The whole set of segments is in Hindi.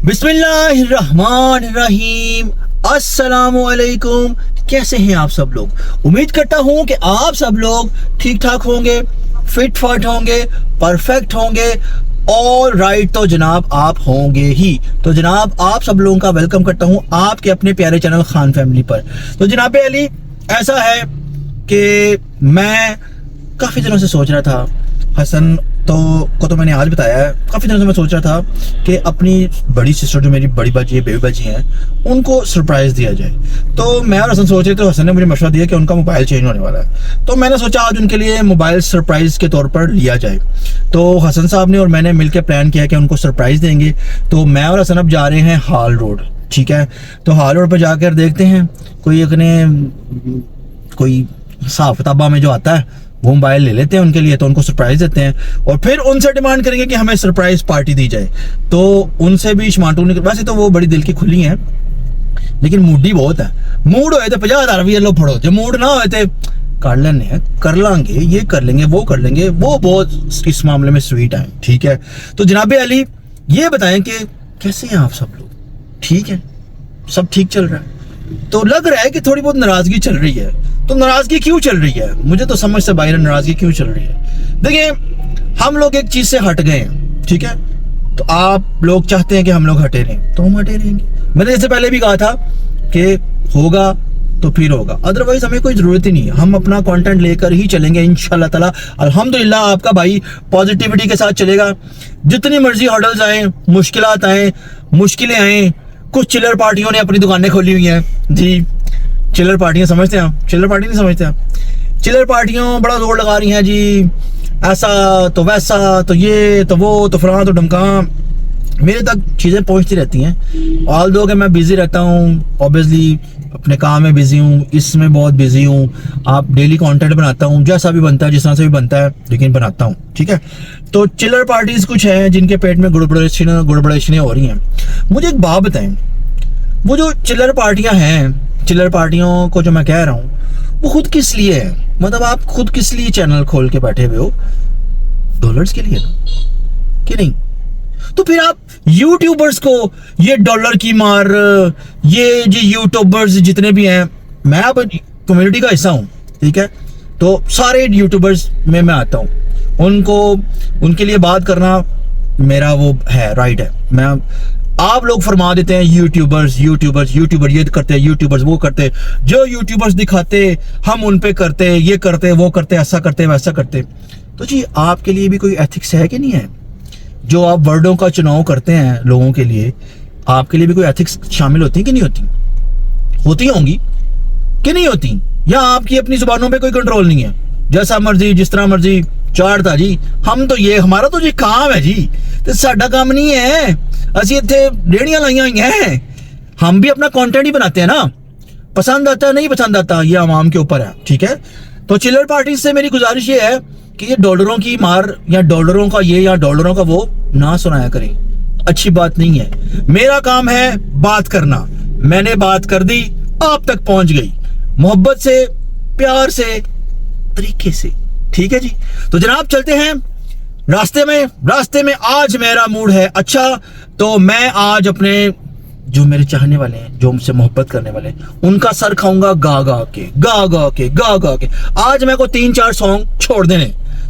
बिस्मिल्लाहिर्रहमानिर्रहीम। अस्सलामुअलैकुम। कैसे हैं आप सब लोग? उम्मीद करता हूं कि आप सब लोग ठीक ठाक होंगे, फिट फाट होंगे, परफेक्ट होंगे और राइट तो जनाब आप होंगे ही। तो जनाब आप सब लोगों का वेलकम करता हूं आपके अपने प्यारे चैनल खान फैमिली पर। तो जनाब अली, ऐसा है कि मैं काफ़ी दिनों से सोच रहा था, हसन तो मैंने आज बताया है, काफ़ी दिनों से मैं सोच रहा था कि अपनी बड़ी सिस्टर जो मेरी बड़ी बाजी है, बेबी बाजी हैं, उनको सरप्राइज़ दिया जाए। तो मैं और हसन सोच रहे थे, हसन ने मुझे मशवरा दिया कि उनका मोबाइल चेंज होने वाला है। तो मैंने सोचा आज उनके लिए मोबाइल सरप्राइज़ के तौर पर लिया जाए। तो हसन साहब ने और मैंने मिलकर प्लान किया कि उनको सरप्राइज़ देंगे। तो मैं और हसन अब जा रहे हैं हाल रोड, ठीक है। तो हाल रोड पर जाकर देखते हैं कोई हिसाब किताबा में जो आता है वो मोबाइल ले लेते हैं उनके लिए। तो उनको सरप्राइज देते हैं और फिर उनसे डिमांड करेंगे कि हमें सरप्राइज पार्टी दी जाए। तो उनसे भी शमाटू नहीं, वैसे तो वो बड़ी दिल की खुली हैं, लेकिन मूडी बहुत है। मूड होए तो 50,000 भी लो फड़ो, जो मूड ना होए तो कर लेने हैं, कर लांगे, ये कर लेंगे, वो कर लेंगे। वो बहुत इस मामले में स्वीट है, ठीक है। तो जनाब अली ये बताएं कि कैसे हैं आप सब लोग? ठीक है, सब ठीक चल रहा है? तो लग रहा है कि थोड़ी बहुत नाराजगी चल रही है। तो नाराजगी क्यों चल रही है? मुझे तो समझ से बाहर नाराजगी क्यों चल रही है। देखिए, हम लोग एक चीज से हट गए हैं, ठीक है। तो आप लोग चाहते हैं कि हम लोग हटे रहें, तो हम हटे रहेंगे। मैंने जैसे पहले भी कहा था कि होगा तो फिर होगा, अदरवाइज हमें कोई जरूरत ही नहीं है। हम अपना कंटेंट लेकर ही चलेंगे इंशाल्लाह ताला। अल्हम्दुलिल्लाह आपका भाई पॉजिटिविटी के साथ चलेगा। जितनी मर्जी हर्डल्स आए, मुश्किलात आए, मुश्किलें आए। कुछ चिल्लर पार्टियों ने अपनी दुकानें खोली हुई हैं जी। चिल्लर पार्टियां समझते हैं आप? चिल्लर पार्टी नहीं समझते आप? चिल्लर पार्टियां बड़ा जोर लगा रही हैं जी, ऐसा तो वैसा तो ये तो वो तो फलां तो ढमका। मेरे तक चीज़ें पहुंचती रहती हैं। ऑल दो कि मैं बिजी रहता हूँ, ऑब्वियसली अपने काम में बिजी हूँ, इसमें बहुत बिजी हूँ। आप डेली कंटेंट बनाता हूँ, जैसा भी बनता है, जिस तरह से भी बनता है, लेकिन बनाता हूँ, ठीक है। तो चिल्लर पार्टीज कुछ हैं जिनके पेट में गुड़बड़ेशनें हो रही हैं। मुझे एक बात बताएं, वो जो चिल्लर पार्टियां हैं, चिल्लर पार्टियों को जो मैं कह रहा हूँ, वो खुद किस लिए है? मतलब आप खुद किस लिए चैनल खोल के बैठे हुए हो? डॉलर्स के लिए ना, कि नहीं? तो फिर आप यूट्यूबर्स को ये डॉलर की मार, ये जो यूट्यूबर्स जितने भी हैं, मैं अब कम्युनिटी का हिस्सा हूँ, ठीक है। तो सारे यूट्यूबर्स में मैं आता हूँ, उनके लिए बात करना मेरा वो है, राइट है। मैं आप लोग फरमा देते हैं यूट्यूबर ये करते हैं, यूट्यूबर्स वो करते, जो यूट्यूबर्स दिखाते हम उन पे करते, ये करते, वो करते, ऐसा करते, वैसा करते। तो जी आपके लिए भी कोई एथिक्स है कि नहीं है? जो आप वर्डों का चुनाव करते हैं लोगों के लिए, आपके लिए भी कोई एथिक्स शामिल होती है कि नहीं होती? होती होंगी कि नहीं होती? या आपकी अपनी जुबानों पे कोई कंट्रोल नहीं है, जैसा मर्जी जिस तरह मर्जी चाड़ता जी। हम तो ये, हमारा तो जी काम है जी, तो साडा काम नहीं है। असि इत्थे रेहड़ियां लाइया हुई हैं, हम भी अपना कंटेंट ही बनाते हैं ना। पसंद आता है नहीं पसंद आता, ये आवाम के ऊपर है, ठीक है। तो चिल्लर पार्टी से मेरी गुजारिश ये है कि ये डॉलरों की मार या डॉलरों का ये या डॉलरों का वो ना सुनाया करें, अच्छी बात नहीं है। मेरा काम है बात करना, मैंने बात कर दी, आप तक पहुंच गई, मोहब्बत से, प्यार से, तरीके से, ठीक है जी। तो जनाब चलते हैं रास्ते में आज मेरा मूड है अच्छा। तो मैं आज अपने जो मेरे चाहने वाले हैं, जो मुझसे मोहब्बत करने वाले हैं, उनका सर खाऊंगा गा गा के। आज मेरे को 3-4 सॉन्ग छोड़ देने।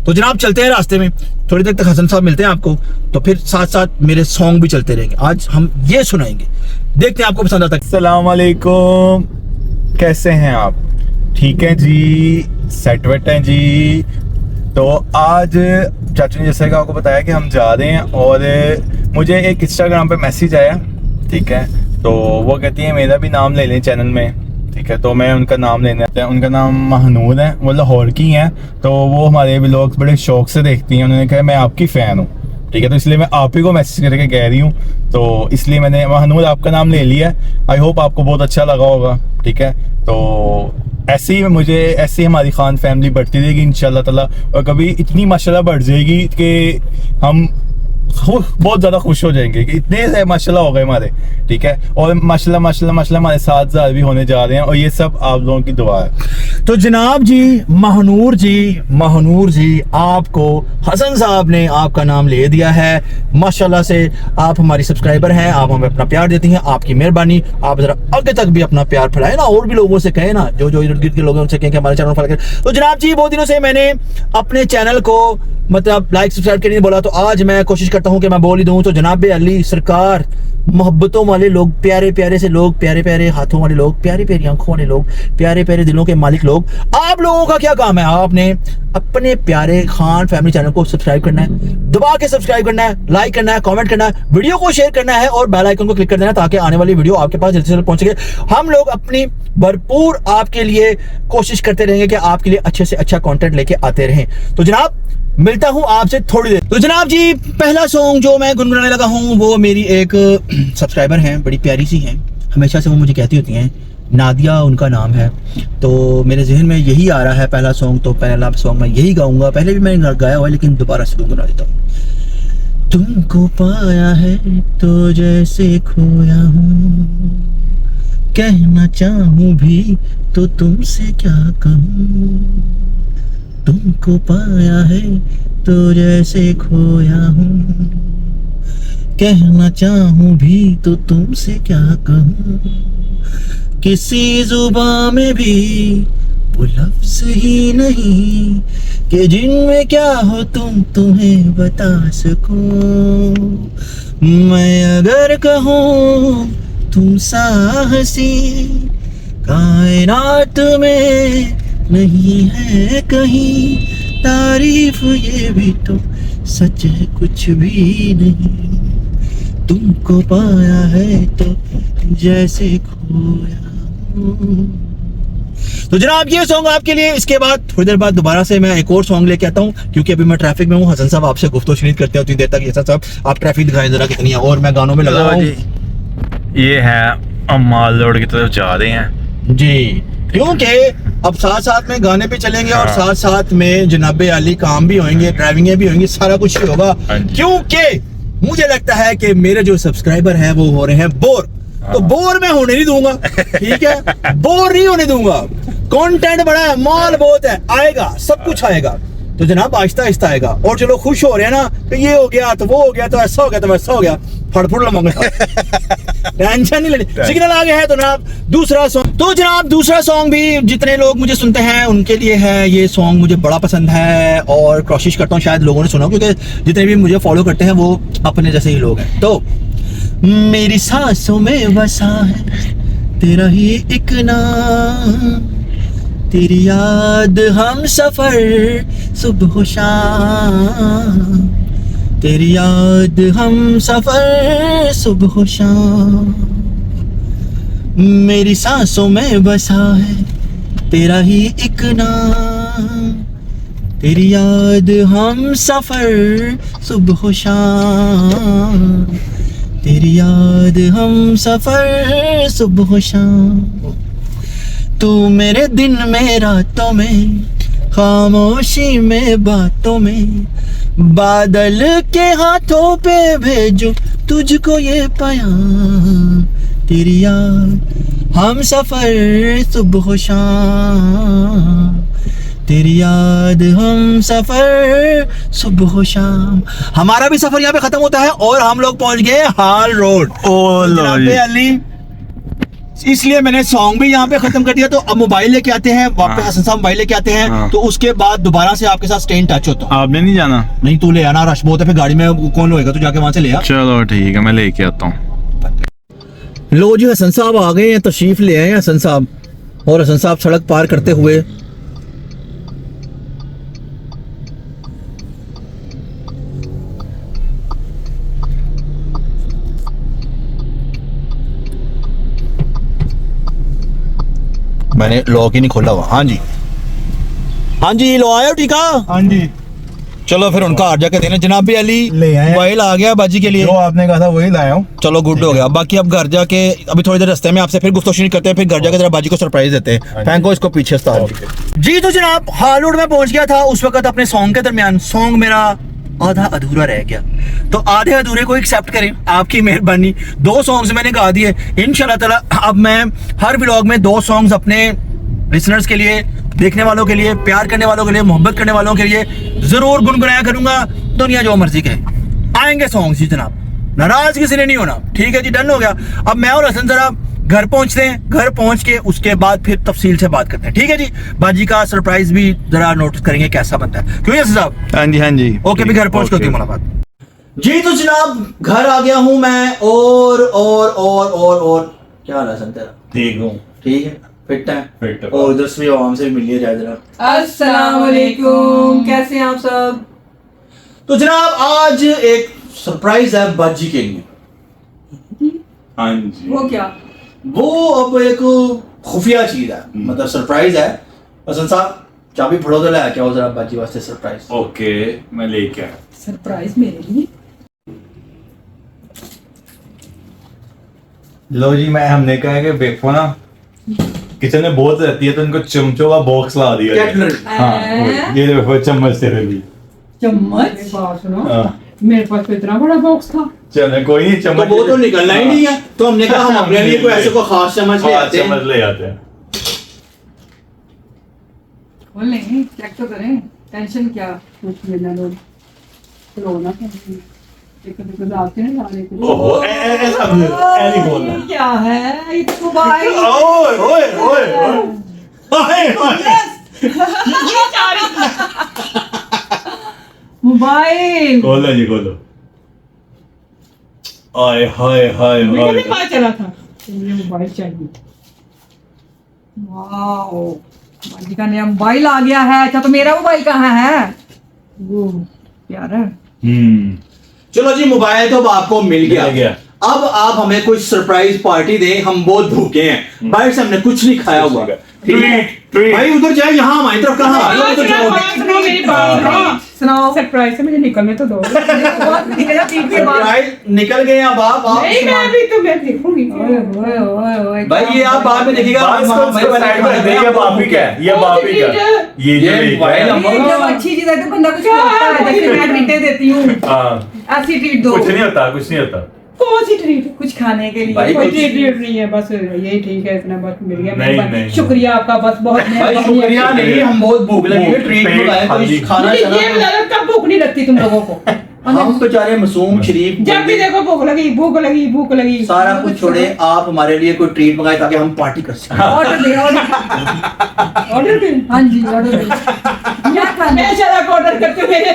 तो जनाब चलते हैं रास्ते में, थोड़ी देर तक हसन साहब मिलते हैं आपको, तो फिर साथ साथ मेरे सॉन्ग भी चलते रहेंगे। आज हम ये सुनाएंगे, देखते हैं आपको पसंद आता है। अस्सलाम वालेकुम, कैसे हैं आप? ठीक है जी, सेट वेट हैं जी। तो आज चाचू ने जैसे कि आपको बताया कि हम जा रहे हैं, और मुझे एक इंस्टाग्राम पे मैसेज आया, ठीक है। तो वो कहती है मेरा भी नाम ले लें चैनल में, ठीक है। तो मैं उनका नाम लेने आता है। उनका नाम महनूर है, वो लाहौर की हैं। तो वो हमारे व्लॉग्स बड़े शौक से देखती हैं। उन्होंने कहा मैं आपकी फ़ैन हूँ, ठीक है। तो इसलिए मैं आप ही को मैसेज करके कह रही हूँ। तो इसलिए मैंने महनूर आपका नाम ले लिया। आई होप आपको बहुत अच्छा लगा होगा, ठीक है। तो ऐसे ही हमारी खान फैमिली बढ़ती रहेगी इंशाल्लाह ताला, और कभी इतनी माशाल्लाह बढ़ जाएगी कि हम बहुत ज़्यादा खुश हो जाएंगे कि इतने माशाल्लाह हो गए हमारे, ठीक है। और माशाल्लाह हमारे 7,000 भी होने जा रहे हैं, और ये सब आप लोगों की दुआ है। तो जनाब जी महानूर जी आपको हसन साहब ने आपका नाम ले दिया है। माशाल्लाह से आप हमारी सब्सक्राइबर हैं, आप हमें अपना प्यार देती हैं, आपकी मेहरबानी। आप जरा आगे तक भी अपना प्यार फैलाएं ना, और भी लोगों से कहें ना, जो इर्द गिर्द के लोग हैं उनसे कहें कि हमारे चैनल फॉलो करें। तो जनाब जी बहुत दिनों से मैंने अपने चैनल को मतलब लाइक सब्सक्राइब करने बोला, तो आज मैं कोशिश करता हूँ कि मैं बोल ही दूँ। तो जनाब अली सरकार, मोहब्बतों वाले लोग, प्यारे प्यारे से लोग, प्यारे प्यारे हाथों वाले लोग, प्यारे प्यारी आंखों वाले लोग, प्यारे प्यारे दिलों के मालिक लोग, आप लोगों का क्या काम है? आपने अपने प्यारे खान फैमिली चैनल को सब्सक्राइब करना है, दबा के सब्सक्राइब करना है, लाइक करना है, कमेंट करना है, वीडियो को शेयर करना है और बेल आइकन को क्लिक कर देना ताकि आने वाली वीडियो आपके पास जल्दी से जल्दी पहुंच सके। हम लोग अपनी भरपूर आपके लिए कोशिश करते रहेंगे कि आपके लिए अच्छे से अच्छा कंटेंट लेके आते रहें। तो जनाब मिलता हूं आपसे थोड़ी देर। तो जनाब जी पहला सॉन्ग जो मैं गुनगुनाने लगा हूं वो मेरी एक सब्सक्राइबर हैं, बड़ी प्यारी सी हैं, हमेशा से वो मुझे कहती होती हैं, नादिया उनका नाम है। तो मेरे जहन में यही आ रहा है पहला सॉन्ग, तो पहला सॉन्ग मैं यही गाऊंगा। पहले भी मैंने गाया हुआ है लेकिन दोबारा से गुनगुना देता हूँ। तुमको पाया है तो जैसे खोया हूँ, कहना चाहूँ भी तो तुमसे क्या कहूँ। तुमको पाया है तो जैसे खोया हूँ, कहना चाहूँ भी तो तुमसे क्या कहूँ। किसी जुबान में भी वो लफ्ज़ ही नहीं कि जिनमें क्या हो तुम तुम्हें बता सको। मैं अगर कहूँ तुम सा हंसी कायनात में नहीं है कहीं, तारीफ ये भी तो सच है कुछ भी नहीं। तुमको पाया है तो जैसे खोया हूं। तो जनाब ये सॉन्ग आपके लिए। इसके बाद थोड़ी देर बाद दोबारा से मैं एक और सॉन्ग लेके आता हूँ, क्योंकि अभी मैं ट्रैफिक में हूँ। हसन साहब आपसे गुफ्तगू करते हैं उतनी देर तक। हसन साहब आप ट्रैफिक दिखाएं जरा कितनी है, और मैं गानों में लगा हूँ। ये है हम माल रोड की तरफ जा रहे हैं जी, क्योंकि अब साथ साथ में गाने पे चलेंगे और साथ साथ में जनाब अली काम भी होंगे, ड्राइविंग भी होंगी, सारा कुछ ही होगा। क्योंकि मुझे लगता है कि मेरे जो सब्सक्राइबर हैं वो हो रहे हैं बोर, तो बोर मैं होने नहीं दूंगा, ठीक है? बोर नहीं होने दूंगा। कंटेंट बड़ा है, माल बहुत है, आएगा, सब कुछ आएगा। तो जनाब आहिस्ता आहिस्ता आएगा। और चलो खुश हो रहे हैं ना, तो ये हो गया तो वो हो गया, तो ऐसा हो गया तो वैसा हो गया, फड़फुड़ लमंगे टेंशन नहीं लेनी। सिग्नल आ गया है तो जनाब दूसरा सॉन्ग। तो जनाब दूसरा सॉन्ग भी जितने लोग मुझे सुनते हैं उनके लिए है। ये सॉन्ग मुझे बड़ा पसंद है और कोशिश करता हूँ शायद लोगों ने सुना, क्योंकि जितने भी मुझे फॉलो करते हैं वो अपने जैसे ही लोग हैं। तो मेरी सांसों में बसा है तेरा ही एक नाम, तेरी याद हम सफर सुबह शाम, तेरी याद हम सफर सुबह शाम। मेरी सांसों में बसा है तेरा ही एक नाम, तेरी याद हम सफर सुबह शाम, तेरी याद हम सफर सुबह शाम। तू मेरे दिन में रातों में, खामोशी में बातों में, बादल के हाथों पे भेजो तुझको ये प्याम, तेरी याद हम सफर सुबह शाम, तेरी याद हम सफर सुबह शाम। हमारा भी सफर यहाँ पे खत्म होता है और हम लोग पहुंच गए हाल रोड। अली इसलिए मैंने सॉन्ग भी यहाँ पे खत्म कर दिया। तो अब मोबाइल लेके आते हैं वापस, हसन साहब मोबाइल लेके आते हैं। तो उसके बाद दोबारा से आपके साथ स्टे इन टच होता हूँ। आपने नहीं जाना? नहीं, तू ले आना, रश बहुत है, फिर गाड़ी में कौन होएगा, तू जाके वहां से ले आ। चलो ठीक है, मैं लेके आता हूँ। लो जी हसन साहब आ गए हैं, तशरीफ ले आए हसन साहब। और हसन साहब सड़क पार करते हुए मैंने लॉक ही नहीं खोला हुआ। हाँ जी, हाँ जी, लो आयो ठीक है। हाँ जी, चलो फिर उनका हार जाके देना। जनाब अली ले आए, मोबाइल आ गया बाजी के लिए, जो आपने कहा था वही लाया हूँ। चलो गुड हो गया। बाकी अब घर जाके अभी थोड़ी देर रास्ते में आपसे फिर गुफ्तगू करते हैं, फिर घर जाके जरा बाजी को सरप्राइज देते हैं। फेंको इसको पीछे जी। तो जनाब हालोड में पहुंच गया था उस वक्त अपने सॉन्ग के दरमियान। सॉन्ग मेरा आधा अधूरा रह गया, तो आधे अधूरे को एक्सेप्ट करें, आपकी मेहरबानी। 2 सॉन्ग्स मैंने गा दिए इंशाल्लाह ताला। अब मैं हर व्लॉग में 2 सॉन्ग्स अपने लिसनर्स के लिए, देखने वालों के लिए, प्यार करने वालों के लिए, मोहब्बत करने वालों के लिए जरूर गुनगुनाया करूंगा। दुनिया जो मर्जी कहे, आएंगे सॉन्ग जी जनाब, नाराज किसी ने नहीं होना। ठीक है जी, डन हो गया। अब मैं और हसन जरा घर पहुंचते हैं, घर पहुंच के उसके बाद फिर तफसील से बात करते हैं। ठीक है जी, बाजी का सरप्राइज भी जरा नोटिस करेंगे कैसा बनता है, क्यों हसन साहब? हाँ जी, हाँ जी। ओके, भी घर पहुंच करती मुलाकात जी। तो जनाब घर आ गया हूं मैं, और क्या हाल है हसन तेरा? ठीक हूँ। ठीक है, फिट है? फिट है। और उधर से भी आवाम से भी मिलिए जाए जरा। अस्सलाम वालेकुम, कैसे हैं आप सब? तो जनाब आज एक सरप्राइज है बाजी के लिए। हाँ जी। वो क्या? वो अब एक खुफिया चीज है, मतलब सरप्राइज है। हसन साहब चाबी फड़ो तो ले क्या हो जरा बाजी वास्ते सरप्राइज। ओके, मैं लेके आया। सरप्राइज मेरे लिए? लो जी, मैं हमने कहा है कि देखो ना, किचन में बहुत रहती है तो इनको चमचों का बॉक्स ला दिया है। कैटलरी। हाँ, ये देखो चम्मच तेरे लिए। चम्मच? मेरी बात सुनो, हाँ। मेरे पास तो इतना बड़ा बॉक्स था। चलो कोई नहीं, तो चम्मच वो तो निकलना ही नहीं है, तो हमने कहा हम अपने लिए कोई ऐसे को खास चम्मच ले हाँ, आते चम्मच हैं। ले आते हैं। खोल लेंगे, चेक तो करें। टेंशन क्या, कुछ लेना लो, खिलौना देखो देखो आते हैं लाने के लिए। ओहो, ऐसा नहीं बोलना। ये क्या है? ये तो मोबाइल। ओए ओए ओए ओए ओए। मोबाइल खोलो जी, खोलो। आय हाय हाय मुझे भी हाय। पता चला था कि मुझे मोबाइल चाहिए। वाओ, बाजी का नया मोबाइल आ गया है। अच्छा, तो मेरा मोबाइल कहाँ है? वो प्यारा। चलो जी, मोबाइल तो अब आपको मिल मिल गया। गया। अब आप हमें कोई सरप्राइज पार्टी दें, हम बहुत भूखे हैं, बाहर से हमने कुछ नहीं खाया हुआ। ठीक है ट्रीट। भाई, उधर जाए, यहाँ हमारी तरफ कहाँ आ रहे हो? उधर जाओ। सुनो मेरी बात, सुनाओ। सरप्राइज से मुझे निकलने तो दो। सरप्राइज निकल गए अब आप नहीं, मैं भी तुम्हें देखूंगी। ओए ओए ओए ओए, भाई ये आप बाद में देखिएगा। बात इसको साइड में रख दे, ये बाप ही क्या है? ये बाप ही क्या है? ये जो ये मोबाइल हम- ये जब अच्छी चीज है तो बंदा कुछ करता है। जैसे मैं ट्रीटें देती हूँ, हाँ, ऐसी ट्रीट दो। कुछ नहीं होता, कुछ नहीं होता। कौन सी ट्रीट? कुछ खाने के लिए? भाई कोई कुछ- ट्रीट नहीं है, बस यही ठीक है, इतना बस मिल गया। नहीं, मेहरबानी। नहीं। शुक्रिया आपका, बस बहुत भाई मेहरबानी। शुक्रिया नहीं, हम बहुत भूख लगी है, ट्रीट पेट मंगाए तो खाली। खाना मुझे चला। ये बता दो, कब भूख नहीं लगती तुम लोगों को? हम बेचारे मासूम शरीफ जब भी देखो भूख लगी, भूख लगी, भूख लगी। सारा कुछ छोड़े, आप हमारे लिए कोई ट्रीट मंगाए ताकि हम पार्टी कर सकें। ऑर्डर दे, ऑर्डर दे। हाँ जी, ऑर्डर दे। क्या करना? मैं चला ऑर्डर करके मेरे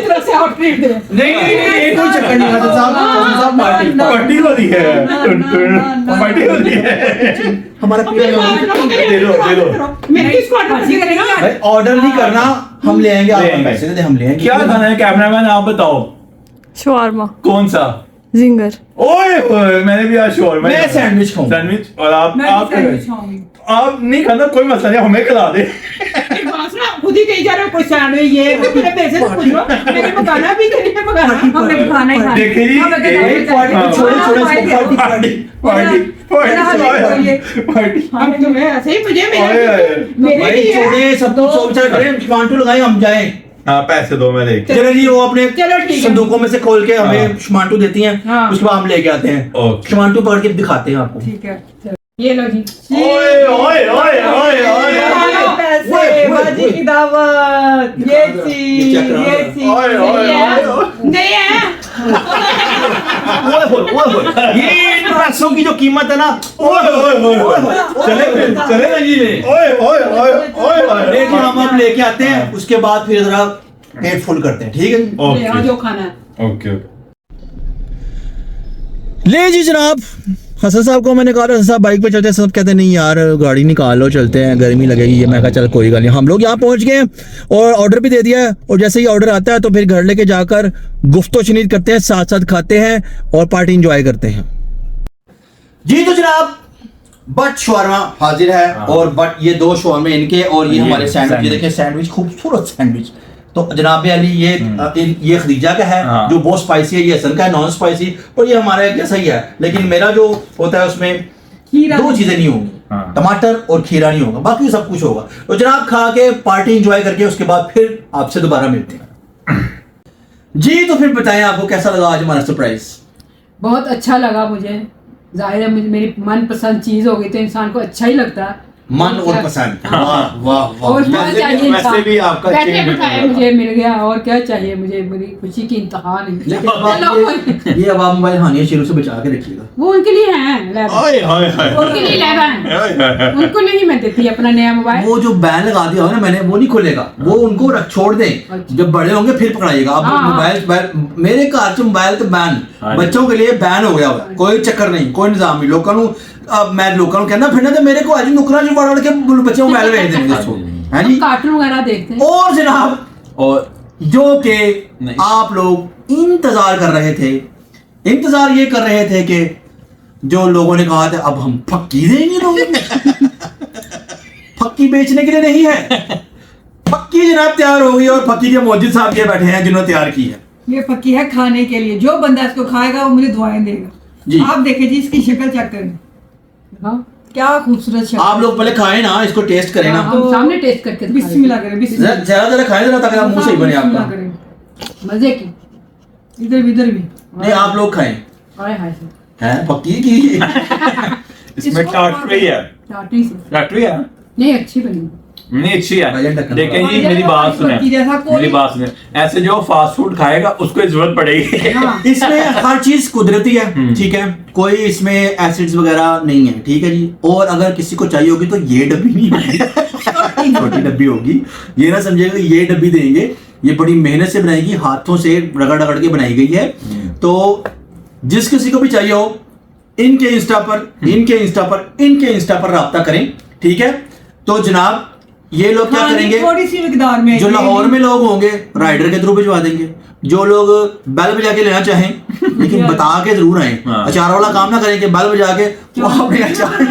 तरफ से और ट्रीट दे। नहीं नहीं नहीं, ये कोई चक्कर नहीं है साहब, पार्टी पार्टी हो रही है, पार्टी हो रही है। हमारा दे दो। मेरे किसको ऑर्डर करेगा? भाई ऑर्डर नहीं करना, हम ले आएंगे। आप ले आएंगे। पैसे दे दे, हम ले आएंगे। क्या खाना है कैमरामैन, आप बताओ शवारमा कौन सा? जिंगर। ओए ओए, मैंने भी आज शोरमा। मैं सैंडविच खाऊंगा। सैंडविच। और आप मैं आप सैंडविच खाऊंगी। आप नहीं खाना, कोई मसला नहीं, हमें खिला दे। एक बात सुना, खुद ही कही जा रहे हो कोई सैंडविच ये वो, मेरे पैसे तो पूछ लो। मैंने पकाना भी कि नहीं पकाना? हमने पकाना ही खाना। देखिए जी, हमें तो एक नहीं पार्टी चाहिए। छोड़े छोड़े हाँ, पार्टी पार्टी पार्टी मेरा हाथ देखो ये। पार्टी। हम तुम्हें ऐसे ही मुझे ओए, ओए। मेरे भाई लिए है। छोड़े सब तो सौ विचार करें, शमांटू लगाए, हम जाएं। हाँ, पैसे दो, मैं लेके। चलो जी, वो अपने चलो ठीक है। संदूकों में से खोल के हमें हाँ। शमांटू देती हैं, हाँ। उसके बाद हम लेके आते हैं। ओके। शमांटू पकड़ के दिखाते हैं आपको। ठीक है, ये लो जी। ओए ओए ओए ओए ओए। पैसे, ओए, बाजी ओए। की दावत, ये चीज, ये चेक करा। ये चीज। ओए, ओए, नहीं है? ओए, ओए। नहीं है? ओए होए, ये इन पैसों की जो कीमत है ना, ओए ओए ओए। चले ना जी। ओए ओए ओए ओए। लेकिन हम अब लेके आते हैं, उसके बाद फिर जरा पेट फुल करते हैं। ठीक है जी? ले आओ जो खाना है। ओके। ले जी जनाब, हसन साहब को मैंने कहा हसन साहब बाइक पे चलते हैं, सब कहते हैं नहीं यार गाड़ी निकाल लो, चलते हैं, गर्मी लगेगी। ये मैं कहा चल कोई गल नहीं। हम लोग यहाँ पहुँच गए और ऑर्डर भी दे दिया है, और जैसे ही ऑर्डर आता है तो फिर घर लेके जाकर गुफ्तो चनीत करते हैं, साथ साथ खाते हैं और पार्टी इंजॉय करते हैं जी। तो जनाब बट शवारमा हाजिर है। हाँ। और बट ये दो शवारमे इनके, और ये ये हमारे सैंडविच। ये सैंडविच। देखिए सैंडविच, खूबसूरत सैंडविच। तो जनाब अली ये खदीजा का है, हाँ। जो बहुत स्पाइसी है। ये हसन का है, नॉन स्पाइसी। और ये हमारा एक जैसा ही है, लेकिन मेरा जो होता है उसमें खीरा दो चीजें नहीं होंगी। हाँ। टमाटर और खीरा नहीं होगा, बाकी सब कुछ होगा। तो जनाब खा के पार्टी एंजॉय करके उसके बाद फिर आपसे दोबारा मिलते हैं जी। तो फिर बताएं आपको कैसा लगा आज हमारा सरप्राइज? बहुत अच्छा लगा मुझे। जाहिर है मुझे मेरी मनपसंद चीज़ हो गई तो इंसान को अच्छा ही लगता है। मन और पसंद। वाह वाह वाह। और क्या वैसे- चाहिए वैसे इंसान? भी आपका बैठे चेंज बिठाए होगा। मुझे मिल गया, और क्या चाहिए मुझे, मेरी खुशी की इंतहा नहीं। लेकिन अब चलो, आप ये अब आप मोबाइल हानिया शेरों से बचा के रखिएगा। वो उनके लिए है लैब, हाय हाय हाय उनके लिए लैब है, हाय, हाय, हाय। उनको नहीं मैं देती अपना नया मोबाइल। वो जो बैन लगा दिया हो ना मैंने, वो नहीं खुलेगा, वो उनको रख छोड़ दें। अच्छा। जब बड़े होंगे फिर पकड़ाइएगा। अब हाँ। मोबाइल मेरे घर च मोबाइल तो बैन, हाँ जी। बच्चों के लिए बैन हो गया हुआ है। कोई चक्कर नहीं, कोई निजाम नहीं। लोगों को अब मैं लोगों को कहना फिर तो मेरे को आज नुकरा जो वड़ के बच्चे मोबाइल भेज देंगे इसको, है जी। कार्टून वगैरह देखते हैं। और जनाब, और जो के नहीं। आप लोग इंतजार कर रहे थे, इंतजार ये कर रहे थे कि जो लोगों ने कहा था अब हम फक्की देंगे लोगों को। फक्की बेचने के लिए नहीं है, फक्की जनाब तैयार हो गई और फक्की के मौजूद साहब ये बैठे हैं जिन्होंने तैयार की है। ये फक्की है खाने के लिए, जो बंदा इसको खाएगा वो मुझे दुआएं जी। देगा। आप देखें जी इसकी शक्ल चेक करें, हाँ क्या खूबसूरत शक्ल। आप लोग पहले खाएं ना, इसको टेस्ट करें ना। हम सामने टेस्ट करके दिखा देते हैं। बिस्मिल्लाह करें, बिस्मिल्लाह। जरा जरा खाएं जरा, ताकि मुंह सही बने बिस्मिल्लाह आपका। करें। मजे की। इधर भी नहीं आप लोग खाएं। हाय हाय से हैं फक्की की। इसमें टाटरी है, टाटरी से टाटरी है नहीं, अच्छी बनी। नहीं अच्छी भाईजान है। ढक्कन देखें लगा। जी मेरी बात सुने, फक्की जैसा कोई- मेरी बात सुने, ऐसे जो फास्ट फूड खाएगा उसको जरूरत पड़ेगी। हाँ इसमें हर चीज कुदरती है, ठीक है, कोई इसमें एसिड्स वगैरह नहीं है, ठीक है जी। और अगर किसी को चाहिए होगी तो ये डब्बी नहीं होगी, छोटी डब्बी होगी। ये ना समझिएगा ये डब्बी देंगे, ये बड़ी मेहनत से बनाएगी, हाथों से रगड़ रगड़ के बनाई गई है। तो जिस किसी को भी चाहिए हो इनके इंस्टा पर राब्ता करें, ठीक है। तो जनाब ये लोग क्या हाँ जी, करेंगे, थोड़ी सी मिकदार में जो लाहौर में लोग होंगे राइडर के थ्रू भिजवा देंगे। जो लोग बैल बजा के लेना चाहें लेकिन बता के जरूर आए, हाँ। अचार वाला काम ना करें कि बैल बजा के वो अपने अचार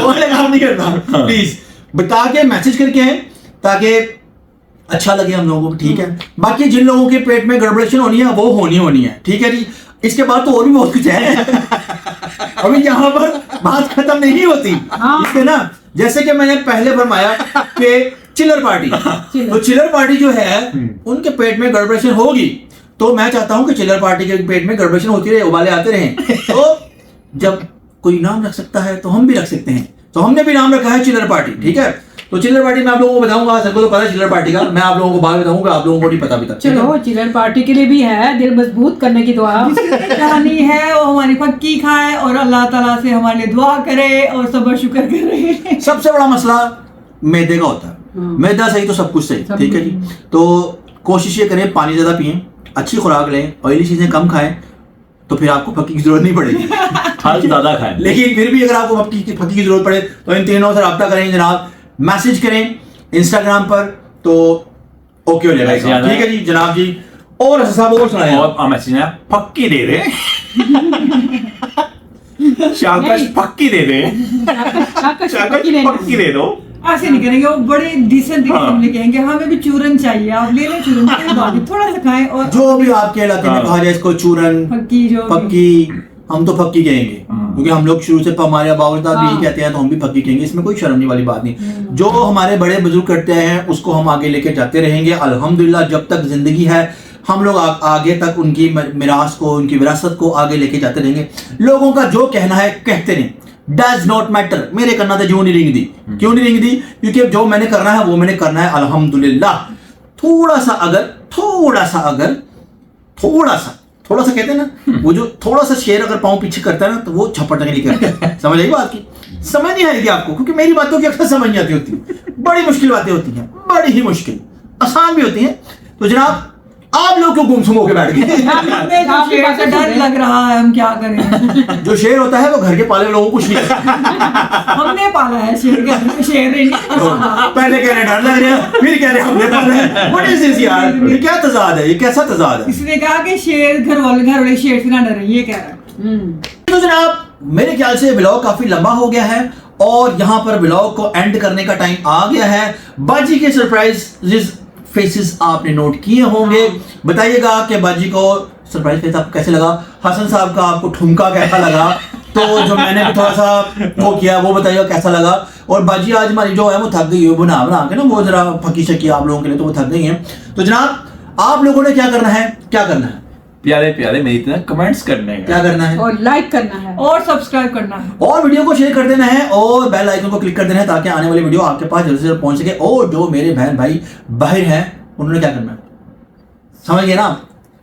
वो वाला काम नहीं करना। प्लीज बता के मैसेज करके आए ताकि अच्छा लगे हम लोगों को, ठीक है। बाकी जिन लोगों के पेट में गड़बड़ेशन होनी है वो होनी है, ठीक है जी। इसके बाद तो और भी बहुत कुछ है। अभी यहाँ पर बात खत्म नहीं होती। इसके ना जैसे कि मैंने पहले फरमाया कि चिलर पार्टी, तो चिलर पार्टी जो है उनके पेट में गड़बड़ेशन होगी, तो मैं चाहता हूं कि चिलर पार्टी के पेट में गड़बड़ेशन होती रहे, उबाले आते रहें। तो जब कोई नाम रख सकता है तो हम भी रख सकते हैं, तो हमने भी नाम रखा है चिलर पार्टी, ठीक है। तो चिलर पार्टी मैं आप लोगों को बताऊंगा, सबको तो पता है चिलर पार्टी का, मैं आप लोगों को बाद में बताऊंगा, आप लोगों को नहीं पता अभी तक। चलो चिल्ड्रन पार्टी के लिए भी है, दिल मजबूत करने की दुआ। कहानी है वो हमारी फक्की खाए और अल्लाह ताला से हमारे लिए दुआ करे और सब्र शुक्र करे। सबसे बड़ा मसला मैदे का होता है, मैदा सही तो सब कुछ सही, ठीक है जी। तो कोशिश ये करें पानी ज्यादा पिएं, अच्छी खुराक लें, ऑयली चीजें कम खाएं, तो फिर आपको फक्की की जरूरत नहीं पड़ेगी। फल ज्यादा खाएं। लेकिन फिर भी अगर आपको फक्की की जरूरत पड़े तो इन तीनों से रब्ता करें जनाब, मैसेज करें इंस्टाग्राम पर, तो ओके हो जाएगा, ठीक है जी जनाब जी। और साहब और सुनाएं। और मैसेज है पक्की दे दे, शाबाश पक्की दे दे, शाबाश पक्की दे दो। ऐसे नहीं करेंगे, वो बड़े डिसेंट हाँ। कहेंगे हमें भी चूरन चाहिए, आप ले लें चूरन, कोई बात नहीं, थोड़ा सा खाएं। और जो भी आपके इलाके में कहा जाए इसको चूरन, फक्की जो भी- फक्की, हम तो फक्की कहेंगे क्योंकि हम लोग शुरू से हमारे बावजूद भी यही कहते हैं, तो हम भी फक्की कहेंगे, इसमें कोई शर्मनी वाली बात नहीं। जो हमारे बड़े बुजुर्ग करते हैं उसको हम आगे लेके जाते रहेंगे अल्हम्दुलिल्लाह। जब तक जिंदगी है हम लोग आगे तक उनकी मिरास को, उनकी विरासत को आगे लेके जाते रहेंगे। लोगों का जो कहना है कहते रहें, डज नॉट मैटर। मेरे करना था, क्यों नहीं रिंग दी, क्यों नहीं रिंग दी, क्योंकि जो मैंने करना है वो मैंने करना है अल्हम्दुलिल्लाह। थोड़ा सा कहते हैं ना, वो जो थोड़ा सा शेर अगर पाँव पीछे करता है ना तो वो झपटने नहीं करता। समझ आई बात की? समझ नहीं आएगी आपको, क्योंकि मेरी बातों की अक्सर समझ नहीं आती होती। बड़ी मुश्किल बातें होती हैं, बड़ी ही मुश्किल, आसान भी होती हैं। तो जनाब आप लोग क्यों गुमसुम होकर बैठ गए? हमें जो शेर से डर लग रहा है, हम क्या करें। जो शेर होता है वो घर के पाले लोगों को कुछ नहीं करता। हमने पाला है शेर के, शेर नहीं। पहले कह रहे डर लग रहा है, फिर कह रहे हमने पाला है। What is this यार? ये क्या तजाद है, ये कैसा तजाद है? इसने कहा कि शेर घर वाले शेर से ना डरे, ये कह रहा है। तो जनाब मेरे ख्याल से व्लॉग काफी लंबा हो गया है और यहाँ पर व्लॉग को एंड करने का टाइम आ गया है। बाजी के सरप्राइज फेसेस आपने नोट किए होंगे, बताइएगा कि बाजी को सरप्राइज फेस आपको कैसे लगा, हसन साहब का आपको ठुमका कैसा लगा, तो जो मैंने भी थोड़ा सा वो किया वो बताइएगा कैसा लगा। और बाजी आज हमारी जो है वो थक गई है, बना के ना वो जरा फकी शकी आप लोगों के लिए, तो वो थक गई है। तो जनाब आप लोगों ने क्या करना है, प्यारे प्यारे मेरी तरह कमेंट्स करने हैं। क्या करना है? और लाइक करना है और सब्सक्राइब करना है और वीडियो को शेयर कर देना है और बेल आइकन को क्लिक कर देना है ताकि आने वाली वीडियो आपके पास जल्दी से जल्द पहुंच सके। और जो मेरे बहन भाई बाहर हैं उन्होंने क्या करना है, समझ गए ना?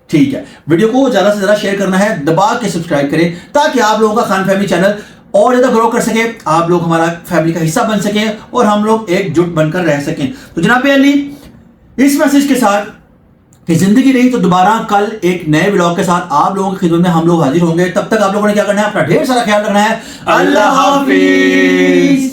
ठीक है, वीडियो को ज्यादा से ज्यादा शेयर करना है, दबा के सब्सक्राइब करें ताकि आप लोगों का खान फैमिली चैनल और ज्यादा ग्रो कर सके, आप लोग हमारा फैमिली का हिस्सा बन सके और हम लोग एकजुट बनकर रह सकें। तो जनाब अली, इस मैसेज के साथ कि जिंदगी रही तो दोबारा कल एक नए व्लॉग के साथ आप लोगों की खिदमत में हम लोग हाजिर होंगे। तब तक आप लोगों ने क्या करना है, अपना ढेर सारा ख्याल रखना है। अल्लाह हाफिज।